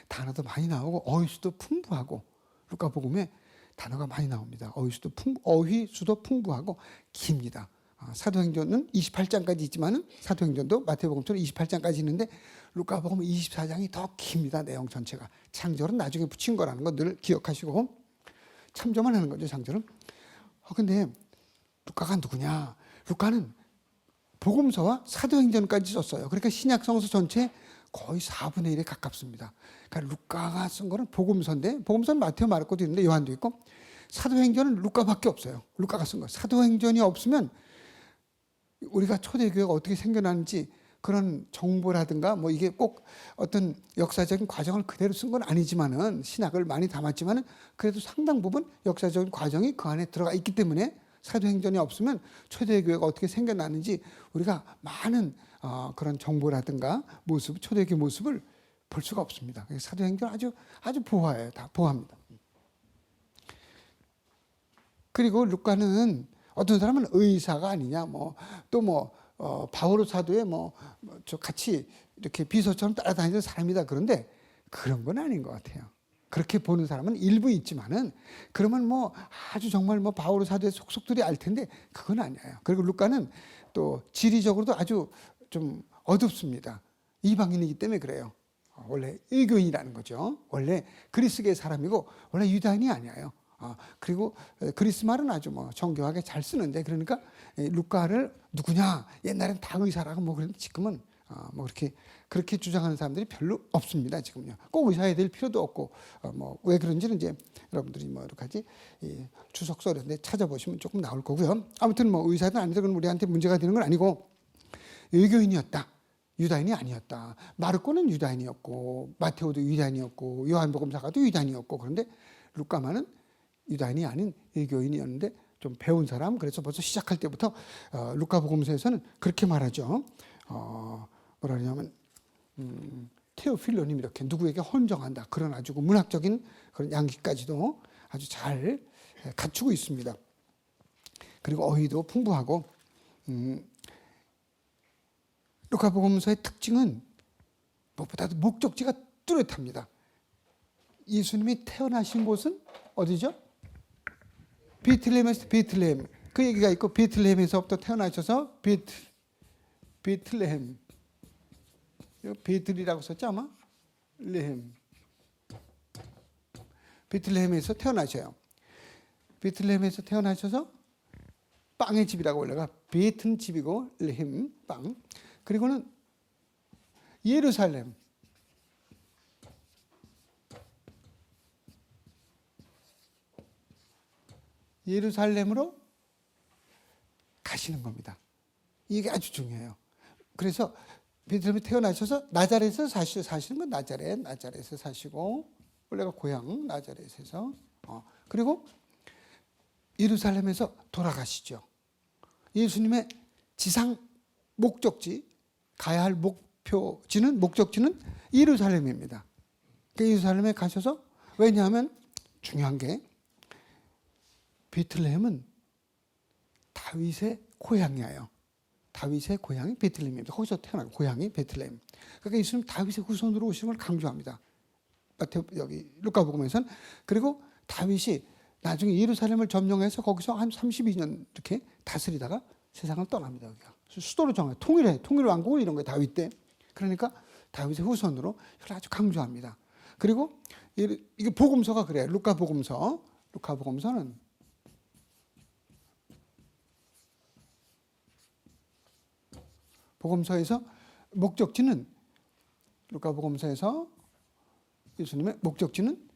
[SPEAKER 1] 단어도 많이 나오고 어휘수도 풍부하고 루카복음에 단어가 많이 나옵니다. 어휘수도 풍부하고 깁니다. 사도행전은 28장까지 있지만은 사도행전도 마태복음처럼 28장까지 있는데 루카복음은 24장이 더 깁니다. 내용 전체가. 창절은 나중에 붙인 거라는 거 늘 기억하시고 참조만 하는 거죠. 창절은. 근데 루카가 누구냐? 루카는 복음서와 사도행전까지 썼어요. 그러니까 신약 성서 전체 거의 4분의 1에 가깝습니다. 그러니까 루카가 쓴 거는 복음서인데 복음서는 마태오, 마르코도 있는데 요한도 있고 사도행전은 루카밖에 없어요. 루카가 쓴 거. 사도행전이 없으면 우리가 초대교회가 어떻게 생겨나는지 그런 정보라든가 뭐 이게 꼭 어떤 역사적인 과정을 그대로 쓴 건 아니지만은 신학을 많이 담았지만은 그래도 상당 부분 역사적인 과정이 그 안에 들어가 있기 때문에 사도행전이 없으면 초대교회가 어떻게 생겨나는지 우리가 많은 그런 정보라든가 모습, 초대교회 모습을 볼 수가 없습니다. 사도행전 아주 보화예요. 다 보화입니다. 그리고 루카는 어떤 사람은 의사가 아니냐, 바오로 사도의 저 같이 이렇게 비서처럼 따라다니는 사람이다. 그런데 그런 건 아닌 것 같아요. 그렇게 보는 사람은 일부 있지만은 그러면 아주 정말 바오로 사도의 속속들이 알 텐데 그건 아니에요. 그리고 루카는 또 지리적으로도 아주 좀 어둡습니다. 이방인이기 때문에 그래요. 원래 유교인이라는 거죠. 원래 그리스계 사람이고 원래 유다인이 아니에요. 그리고 그리스 말은 아주 정교하게 잘 쓰는데 그러니까 루카를 누구냐? 옛날엔 다 의사라고 그런데 지금은 그렇게 주장하는 사람들이 별로 없습니다. 지금요. 꼭 의사해야 될 필요도 없고 왜 그런지는 이제 여러분들이 여러 가지 주석서 이런 데 찾아보시면 조금 나올 거고요. 아무튼 의사든 아니든 우리한테 문제가 되는 건 아니고 유교인이었다. 유다인이 아니었다. 마르코는 유다인이었고 마테오도 유다인이었고 요한복음사가도 유다인이었고 그런데 루카만은 유다인이 아닌 유교인이었는데 좀 배운 사람. 그래서 벌써 시작할 때부터 루카복음서에서는 그렇게 말하죠. 뭐라 하냐면 테오필로님 이렇게 누구에게 헌정한다. 그런 아주 문학적인 그런 양식까지도 아주 잘 갖추고 있습니다. 그리고 어휘도 풍부하고 루카복음서의 특징은 무엇보다도 목적지가 뚜렷합니다. 예수님이 태어나신 곳은 어디죠? 베틀레헴에서 베틀레헴. 그 얘기가 있고 베틀레헴에서부터 태어나셔서 베틀레헴. 베틀이라고 썼죠 아마? 레헴. 베틀레헴에서 태어나셔요. 베틀레헴에서 태어나셔서 빵의 집이라고 올라가 베튼 집이고 레헴 빵. 그리고는 예루살렘. 예루살렘으로 가시는 겁니다. 이게 아주 중요해요. 그래서 베들레헴에 태어나셔서 나자렛에서 사시는 건 나자렛에서 사시고 원래가 고향 나자렛에서 그리고 예루살렘에서 돌아가시죠. 예수님의 지상 목적지 가야 할 목적지는 예루살렘입니다. 그 예루살렘에 가셔서 왜냐하면 중요한 게 베틀레헴은 다윗의 고향이에요. 다윗의 고향이 베틀레헴입니다. 거기서 태어나고 고향이 베틀레헴. 그러니까 예수님 다윗의 후손으로 오시는 걸 강조합니다. 여기 루카복음에서는. 그리고 다윗이 나중에 예루살렘을 점령해서 거기서 한 32년 이렇게 다스리다가 세상을 떠납니다. 여기가. 수도로 정해요. 통일 왕국을 이런 거예요. 다윗 때. 그러니까 다윗의 후손으로 이걸 아주 강조합니다. 그리고 이게 복음서가 그래요. 루카복음서는 복음서에서 목적지는 루카복음서에서 예수님의 목적지는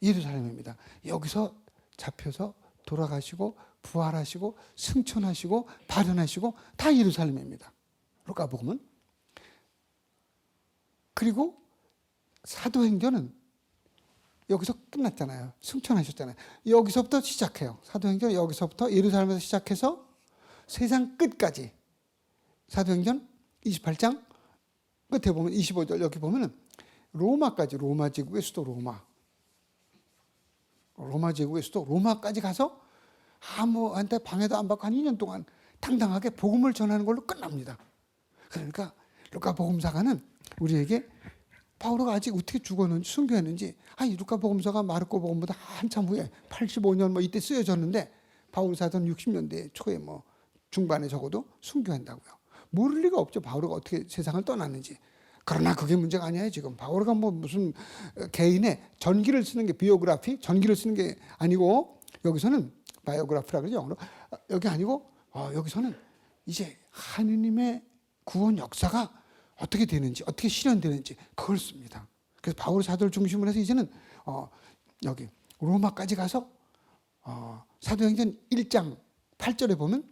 [SPEAKER 1] 예루살렘입니다. 여기서 잡혀서 돌아가시고 부활하시고 승천하시고 발현하시고 다 예루살렘입니다. 루카복음은. 그리고 사도행전은 여기서 끝났잖아요. 승천하셨잖아요. 여기서부터 시작해요. 사도행전 여기서부터 예루살렘에서 시작해서 세상 끝까지. 사도행전 28장 끝에 보면 25절 여기 보면은 로마까지, 로마 제국의 수도 로마 제국의 수도 로마까지 가서 아무한테 방해도 안 받고 한 2년 동안 당당하게 복음을 전하는 걸로 끝납니다. 그러니까 루카복음사가는 우리에게 바오로가 아직 어떻게 죽었는지 순교했는지 이 루카복음서가 마르코 복음보다 한참 후에 85년 이때 쓰여졌는데 바울 사도는 60년대 초에 중반에 적어도 순교한다고요. 모를 리가 없죠. 바오로가 어떻게 세상을 떠났는지. 그러나 그게 문제가 아니에요. 지금 바오로가 무슨 개인의 전기를 쓰는 게 비오그래피, 전기를 쓰는 게 아니고 여기서는 바이오그래피라 그러죠. 영어로. 여기 아니고 여기서는 이제 하느님의 구원 역사가 어떻게 되는지, 어떻게 실현되는지 그걸 씁니다. 그래서 바울 사도를 중심으로 해서 이제는 여기 로마까지 가서 사도행전 1장 8절에 보면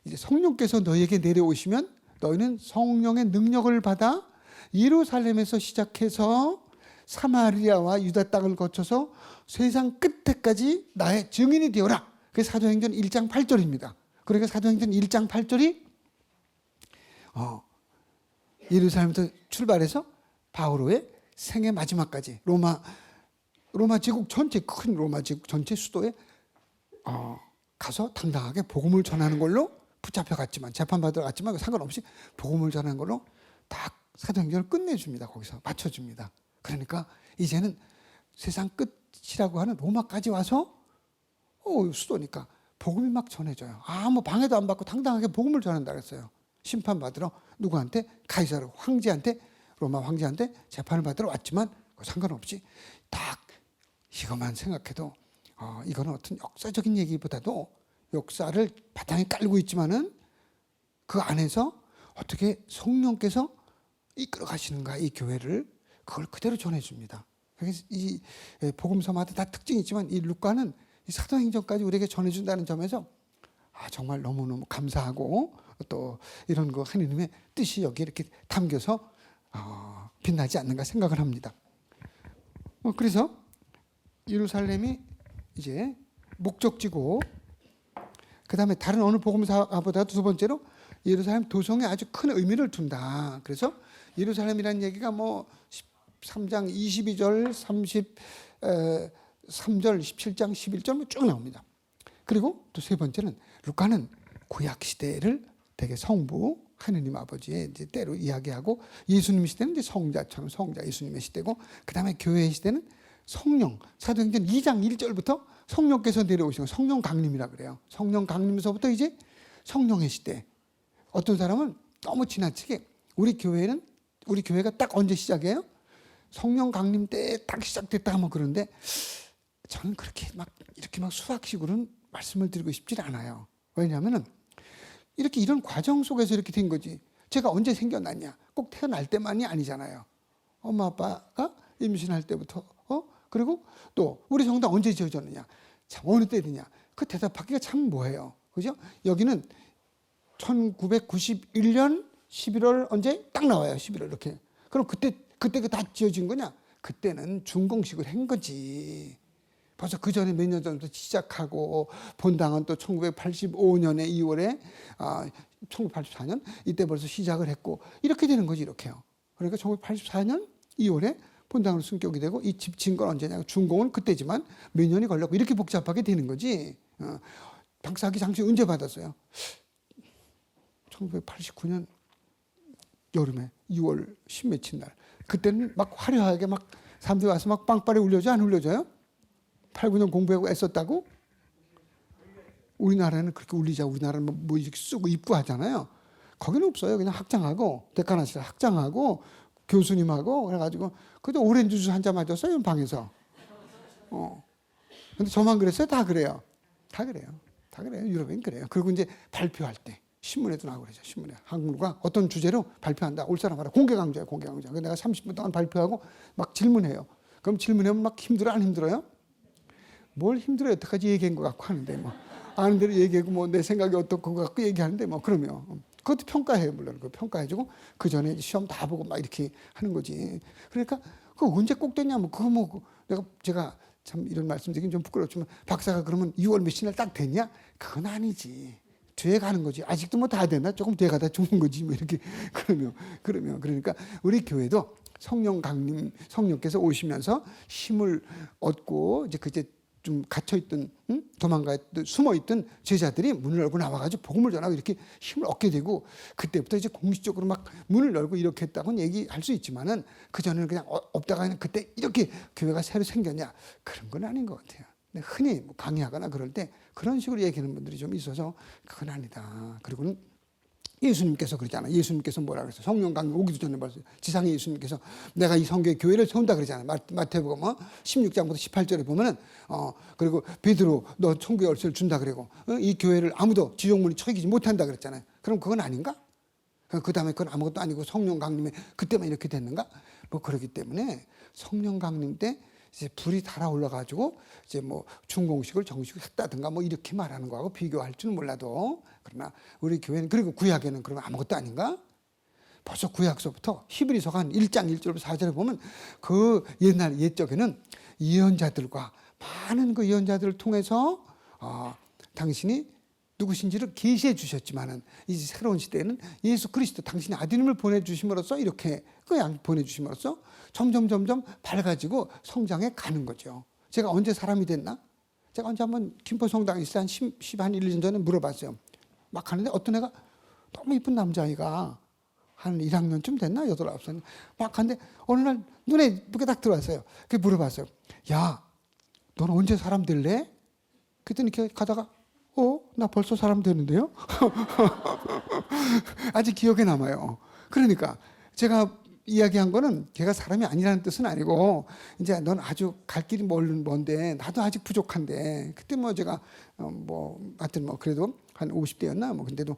[SPEAKER 1] 이제 성령께서 너희에게 내려오시면 너희는 성령의 능력을 받아 예루살렘에서 시작해서 사마리아와 유다 땅을 거쳐서 세상 끝에까지 나의 증인이 되어라. 그게 사도행전 1장 8절입니다. 그러니까 사도행전 1장 8절이 예루살렘부터 출발해서 바오로의 생애 마지막까지 로마 제국 전체, 큰 로마 제국 전체 수도에 가서 당당하게 복음을 전하는 걸로 붙잡혀갔지만 재판받으러 갔지만 상관없이 복음을 전하는 걸로 딱 사도행전을 끝내줍니다. 거기서 맞춰줍니다. 그러니까 이제는 세상 끝이라고 하는 로마까지 와서 수도니까 복음이 막 전해져요. 아무 방해도 안 받고 당당하게 복음을 전한다 그랬어요. 심판받으러 누구한테? 가이사르 황제한테, 로마 황제한테 재판을 받으러 왔지만 상관없이 딱 이것만 생각해도 이거는 어떤 역사적인 얘기보다도 역사를 바탕에 깔고 있지만은 그 안에서 어떻게 성령께서 이끌어 가시는가 이 교회를 그걸 그대로 전해줍니다. 그래서 이 복음서마다 다 특징이 있지만 이 루카는 이 사도행전까지 우리에게 전해준다는 점에서 정말 너무너무 감사하고 또 이런 거 하느님의 뜻이 여기 이렇게 담겨서 빛나지 않는가 생각을 합니다. 그래서 예루살렘이 이제 목적지고 그 다음에 다른 어느 복음사보다도 두 번째로 예루살렘 도성에 아주 큰 의미를 둔다. 그래서 예루살렘이라는 얘기가 13장 22절, 33절, 17장, 11절 쭉 나옵니다. 그리고 또 세 번째는 루카는 구약 시대를 되게 성부 하느님 아버지의 이제 때로 이야기하고, 예수님 시대는 이제 성자처럼 성자 예수님의 시대고, 그 다음에 교회의 시대는 성령, 사도행전 2장 1절부터 성령께서 내려오시고 성령 강림이라 그래요. 성령 강림에서부터 이제 성령의 시대. 어떤 사람은 너무 지나치게 우리 교회가 딱 언제 시작해요? 성령 강림 때 딱 시작됐다 하면 그런데, 저는 그렇게 이렇게 수학식으로는 말씀을 드리고 싶지 않아요. 왜냐하면은 이런 과정 속에서 이렇게 된 거지. 제가 언제 생겨났냐? 꼭 태어날 때만이 아니잖아요. 엄마 아빠가 임신할 때부터, 그리고 또 우리 성당 언제 지어졌느냐? 참 어느 때느냐? 그 대답하기가 참 뭐해요. 그죠? 여기는 1991년 11월 언제 딱 나와요. 11월 이렇게. 그럼 그때 다 지어진 거냐? 그때는 준공식을 한 거지. 벌써 그 전에 몇 년 전부터 시작하고, 본당은 또 1985년에 2월에 1984년 이때 벌써 시작을 했고, 이렇게 되는 거지. 이렇게요. 그러니까 1984년 2월에 본당으로 승격이 되고, 이 집 지은 건 언제냐? 준공은 그때지만 몇 년이 걸렸고, 이렇게 복잡하게 되는 거지. 박사학위 장식 언제 받았어요? 1989년 여름에 2월 10며칠 날. 그때는 막 화려하게 사람들이 와서 빵빠레 울려줘? 안 울려줘요? 8, 9년 공부하고 애썼다고? 우리나라는 그렇게 울리자. 우리나라는 뭐 이렇게 쓰고 입고 하잖아요. 거기는 없어요. 그냥 학장하고, 데카나시라 학장하고, 교수님하고, 그래가지고, 그래도 오렌지 주스 한 잔 마셨어요, 방에서. 근데 저만 그랬어요? 다 그래요. 다 그래요. 유럽엔 그래요. 그리고 이제 발표할 때, 신문에도 나오고 그러죠. 신문에. 한국과 어떤 주제로 발표한다. 올 사람 알아. 공개 강좌야, 공개 강좌. 내가 30분 동안 발표하고 막 질문해요. 그럼 질문하면 막 힘들어, 안 힘들어요? 뭘 힘들어요? 여태까지 얘기한 것 같고 하는데, 아는 대로 얘기하고, 내 생각이 어떻고 것 같고 얘기하는데, 그러면. 그것도 평가해요, 물론. 그 평가해주고, 그 전에 시험 다 보고 막 이렇게 하는 거지. 그러니까, 그거 언제 꼭 됐냐, 제가 참 이런 말씀 드리긴 좀 부끄럽지만, 박사가 그러면 6월 몇칠 날 딱 됐냐? 그건 아니지. 뒤에 가는 거지. 아직도 다 됐나? 조금 뒤에 가다 죽는 거지. 이렇게. 그러니까, 우리 교회도 성령 강림, 성령께서 오시면서 힘을 얻고, 이제 좀 갇혀있던, 도망가있던, 숨어있던 제자들이 문을 열고 나와가지고 복음을 전하고 이렇게 힘을 얻게 되고, 그때부터 이제 공식적으로 막 문을 열고 이렇게 했다고는 얘기할 수 있지만은, 그전에는 그냥 없다가 그냥 그때 이렇게 교회가 새로 생겼냐? 그런 건 아닌 것 같아요. 흔히 강의하거나 그럴 때 그런 식으로 얘기하는 분들이 좀 있어서, 그건 아니다. 그리고는 예수님께서 그러잖아요. 예수님께서 뭐라 그랬어요? 성령 강림 오기도 전에 벌써 지상에 예수님께서 내가 이 성교의 교회를 세운다 그러잖아요. 마태복음 16장부터 18절에 보면은 그리고 베드로 너 천국의 열쇠를 준다 그러고, 이 교회를 아무도 지옥문이 쳐이기지 못한다 그랬잖아요. 그럼 그건 아닌가? 그 다음에 그건 아무것도 아니고 성령 강림에 그때만 이렇게 됐는가? 그러기 때문에 성령 강림 때 이제 불이 달아올라가지고 이제 준공식을 정식을 했다든가 이렇게 말하는 거하고 비교할 줄은 몰라도, 그러나 우리 교회는, 그리고 구약에는 그러면 아무것도 아닌가? 벌써 구약서부터 히브리서가 한 1장 1절부터 4절에 보면 그 옛날 옛적에는 예언자들과 많은 그 예언자들을 통해서 당신이 누구신지를 계시해 주셨지만은, 이제 새로운 시대에는 예수 그리스도 당신의 아드님을 보내주심으로써, 이렇게 그냥 보내주심으로써 점점 밝아지고 성장해 가는 거죠. 제가 언제 사람이 됐나? 제가 언제 한번 김포 성당에 있을 때 한 1, 2년 전에 물어봤어요. 막 하는데 어떤 애가 너무 이쁜 남자아이가 한 1학년쯤 됐나? 8, 9살. 막 하는데 어느 날 눈에 이렇게 딱 들어왔어요. 그래서 물어봤어요. 야, 너는 언제 사람 될래? 그랬더니 이렇게 가다가 나 벌써 사람 되는데요? 아직 기억에 남아요. 그러니까 제가 이야기한 거는 걔가 사람이 아니라는 뜻은 아니고, 이제 넌 아주 갈 길이 먼데 나도 아직 부족한데, 그때 제가 하여튼 그래도 한 50대였나? 근데도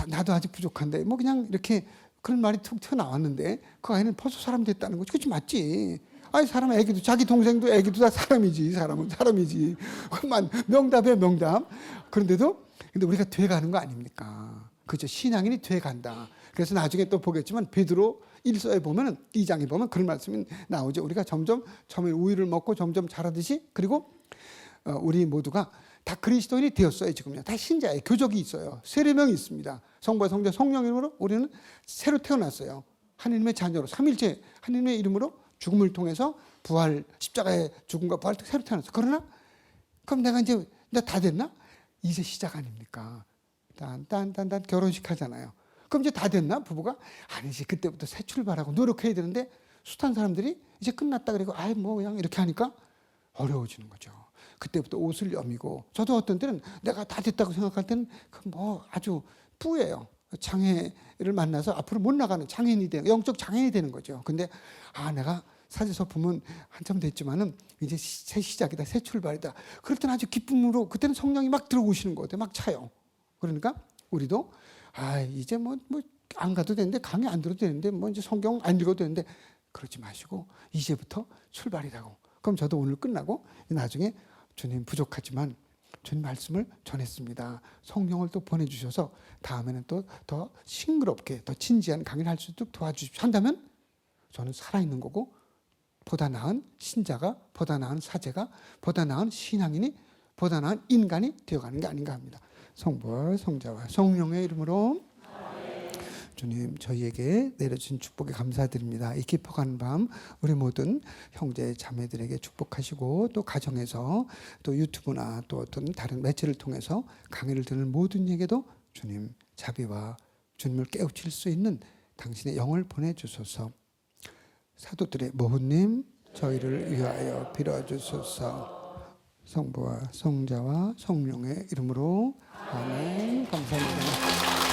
[SPEAKER 1] 나도 아직 부족한데, 그냥 이렇게 그런 말이 툭 튀어나왔는데, 그 아이는 벌써 사람 됐다는 거지. 그렇지, 맞지? 아니, 사람, 애기도, 자기 동생도 애기도 다 사람이지. 사람은 사람이지. 그만 명답이야, 명답. 그런데도, 근데 우리가 돼가는 거 아닙니까? 그죠? 신앙인이 돼간다. 그래서 나중에 또 보겠지만, 베드로 1서에 보면은, 2장에 보면 그런 말씀이 나오죠. 우리가 점점 처음에 우유를 먹고 점점 자라듯이, 그리고 우리 모두가 다 그리스도인이 되었어요. 지금요. 다 신자예요. 교적이 있어요. 세례명이 있습니다. 성부와 성자 성령 이름으로 우리는 새로 태어났어요. 하나님의 자녀로, 삼일째 하나님의 이름으로 죽음을 통해서 부활, 십자가의 죽음과 부활 새로 태어났어. 그러나 그럼 내가 이제 다 됐나? 이제 시작 아닙니까? 딴 결혼식 하잖아요. 그럼 이제 다 됐나 부부가? 아니지, 그때부터 새 출발하고 노력해야 되는데 숱한 사람들이 이제 끝났다 그리고 아이 뭐 그냥 이렇게 하니까 어려워지는 거죠. 그때부터 옷을 여미고, 저도 어떤 때는 내가 다 됐다고 생각할 때는 그 뭐 아주 뿌예요. 장애를 만나서 앞으로 못 나가는 장애인이 되는, 영적 장애인이 되는 거죠. 근데 내가 사제서품은 한참 됐지만은 이제 새 시작이다, 새 출발이다. 그럴 때는 아주 기쁨으로, 그때는 성령이 막 들어오시는 것 같아요. 막 차요. 그러니까 우리도 이제 뭐 안 가도 되는데, 강의 안 들어도 되는데, 뭐 이제 성경 안 읽어도 되는데, 그러지 마시고 이제부터 출발이라고. 그럼 저도 오늘 끝나고 나중에 주님 부족하지만 주님 말씀을 전했습니다. 성령을 또 보내주셔서 다음에는 또 더 싱그럽게 더 진지한 강의를 할 수 있도록 도와주십시오 한다면 저는 살아있는 거고, 보다 나은 신자가, 보다 나은 사제가, 보다 나은 신앙인이, 보다 나은 인간이 되어가는 게 아닌가 합니다. 성부와 성자와 성령의 이름으로 주님, 저희에게 내려주신 축복에 감사드립니다. 이 깊어가는 밤 우리 모든 형제 자매들에게 축복하시고, 또 가정에서, 또 유튜브나 또 어떤 다른 매체를 통해서 강의를 듣는 모든 이에게도 주님 자비와 주님을 깨우칠 수 있는 당신의 영을 보내주소서. 사도들의 모ሁ님, 저희를 위하여 빌어주소서. 성부와 성자와 성령의 이름으로 아멘. 감사합니다.